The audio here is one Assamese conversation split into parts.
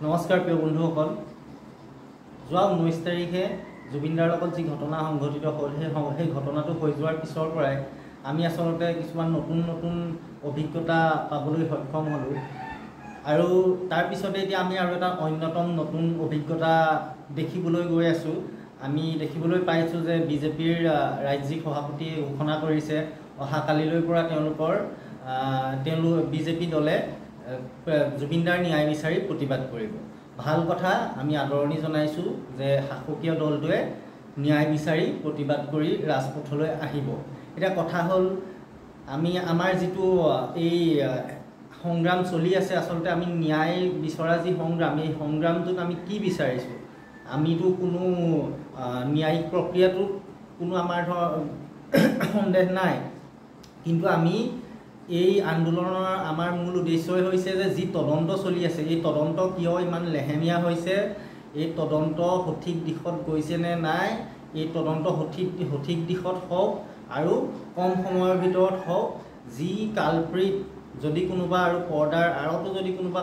নমস্কাৰ প্ৰিয় বন্ধুসকল, যোৱা 19 তাৰিখে জুবিনদাৰ লগত যি ঘটনা সংঘটিত হ'ল সেই ঘটনাটো হৈ যোৱাৰ পিছৰ পৰাই আমি আচলতে কিছুমান নতুন অভিজ্ঞতা পাবলৈ সক্ষম হ'লোঁ আৰু তাৰ পিছতে এতিয়া আমি আৰু এটা অন্যতম নতুন অভিজ্ঞতা দেখিবলৈ গৈ আছোঁ। আমি দেখিবলৈ পাইছোঁ যে বিজেপিৰ ৰাজ্যিক সভাপতিয়ে ঘোষণা কৰিছে অহাকালিলৈ পৰা বিজেপি দলে জুবিনদাৰ ন্যায় বিচাৰি প্ৰতিবাদ কৰিব। ভাল কথা, আমি আদৰণি জনাইছোঁ যে শাসকীয় দলটোৱে ন্যায় বিচাৰি প্ৰতিবাদ কৰি ৰাজপথলৈ আহিব। এতিয়া কথা হ'ল, আমাৰ যিটো এই সংগ্ৰাম চলি আছে, আচলতে আমি ন্যায় বিচৰা যি সংগ্ৰাম, এই সংগ্ৰামটোত আমি কি বিচাৰিছোঁ? আমিতো কোনো ন্যায়িক প্ৰক্ৰিয়াটোত কোনো আমাৰ সন্দেহ নাই, কিন্তু আমি এই আন্দোলনৰ আমাৰ মূল উদ্দেশ্যই হৈছে যে যি তদন্ত চলি আছে, এই তদন্ত কিয় ইমান লেহেমীয়া হৈছে, এই তদন্ত সঠিক দিশত গৈছে নে নাই, এই তদন্ত সঠিক দিশত হওক আৰু কম সময়ৰ ভিতৰত হওক। যি কালপ্ৰিট যদি কোনোবা আৰু পৰ্দাৰ আঁৰতো যদি কোনোবা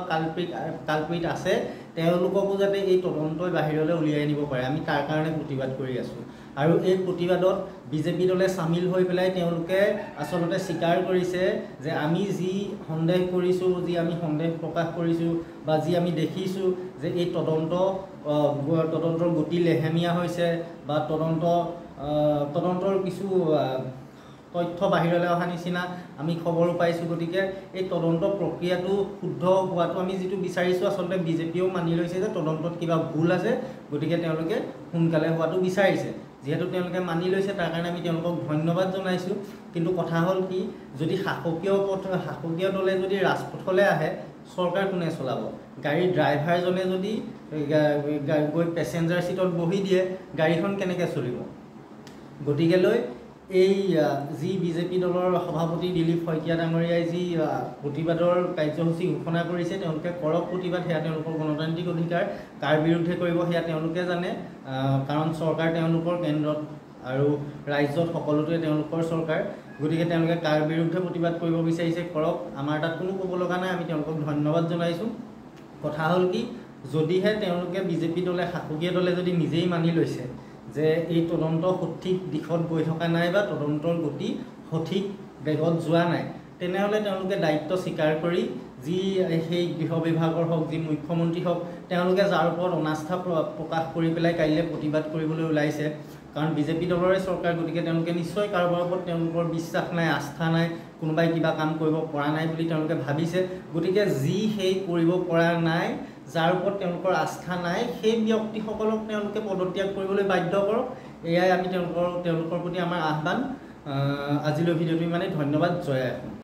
কালপ্ৰিট আছে, তেওঁলোককো যাতে এই তদন্তই বাহিৰলৈ উলিয়াই নিব পাৰে, আমি তাৰ কাৰণে প্ৰতিবাদ কৰি আছোঁ। আৰু এই প্ৰতিবাদত বিজেপি দলে চামিল হৈ পেলাই তেওঁলোকে আচলতে স্বীকাৰ কৰিছে যে আমি যি সন্দেহ কৰিছোঁ, যি আমি সন্দেহ প্ৰকাশ কৰিছোঁ বা যি আমি দেখিছোঁ যে এই তদন্তৰ গতি লেহেমীয়া হৈছে বা তদন্তৰ কিছু তথ্য বাহিৰলৈ অহা নিচিনা আমি খবৰো পাইছোঁ। গতিকে এই তদন্ত প্ৰক্ৰিয়াটো শুদ্ধ হোৱাটো আমি যিটো বিচাৰিছোঁ, আচলতে বিজেপিয়েও মানি লৈছে যে তদন্তত কিবা ভুল আছে, গতিকে তেওঁলোকে সোনকালে হোৱাটো বিচাৰিছে। যিহেতু তেওঁলোকে মানি লৈছে, তাৰ কাৰণে আমি তেওঁলোকক ধন্যবাদ জনাইছোঁ। কিন্তু কথা হ'ল কি, যদি শাসকীয় দলে যদি ৰাজপথলৈ আহে, চৰকাৰ কোনে চলাব? গাড়ীৰ ড্ৰাইভাৰজনে যদি গৈ পেচেঞ্জাৰ ছিটত বহি দিয়ে, গাড়ীখন কেনেকৈ চলিব? গতিকেলৈ এই যি বিজেপি দলৰ সভাপতি দিলীপ শইকীয়া ডাঙৰীয়াই যি প্ৰতিবাদৰ কাৰ্যসূচী ঘোষণা কৰিছে, তেওঁলোকে কৰক প্ৰতিবাদ, সেয়া তেওঁলোকৰ গণতান্ত্ৰিক অধিকাৰ। কাৰ বিৰুদ্ধে কৰিব সেয়া তেওঁলোকে জানে, কাৰণ চৰকাৰ তেওঁলোকৰ কেন্দ্ৰত আৰু ৰাজ্যত সকলোতে তেওঁলোকৰ চৰকাৰ। গতিকে তেওঁলোকে কাৰ বিৰুদ্ধে প্ৰতিবাদ কৰিব বিচাৰিছে কৰক, আমাৰ তাত কোনো ক'ব লগা নাই, আমি তেওঁলোকক ধন্যবাদ জনাইছোঁ। কথা হ'ল কি, যদিহে তেওঁলোকে বিজেপি দলে শাসকীয় দলে যদি নিজেই মানি লৈছে যে এই তদন্ত সঠিক দিশত গৈ থকা নাই বা তদন্তৰ গতি সঠিক বেগত যোৱা নাই, তেনেহ'লে তেওঁলোকে দায়িত্ব স্বীকাৰ কৰি যি সেই গৃহ বিভাগৰ হওক, যি মুখ্যমন্ত্ৰী হওক, তেওঁলোকে যাৰ ওপৰত অনাস্থা প্ৰকাশ কৰি পেলাই কাইলৈ প্ৰতিবাদ কৰিবলৈ ওলাইছে, কাৰণ বিজেপি দলৰে চৰকাৰ, গতিকে তেওঁলোকে নিশ্চয় কাৰোবাৰ ওপৰত তেওঁলোকৰ বিশ্বাস নাই, আস্থা নাই, কোনোবাই কিবা কাম কৰিব পৰা নাই বুলি তেওঁলোকে ভাবিছে। গতিকে যি সেই কৰিব পৰা নাই, যাৰ ওপৰত তেওঁলোকৰ আস্থা নাই, সেই ব্যক্তিসকলক তেওঁলোকে পদত্যাগ কৰিবলৈ বাধ্য কৰক। এয়াই আমি তেওঁলোকৰ প্ৰতি আমাৰ আহ্বান। আজিলৈ ভিডিঅ'টো ইমানেই। ধন্যবাদ। জয় আহোম।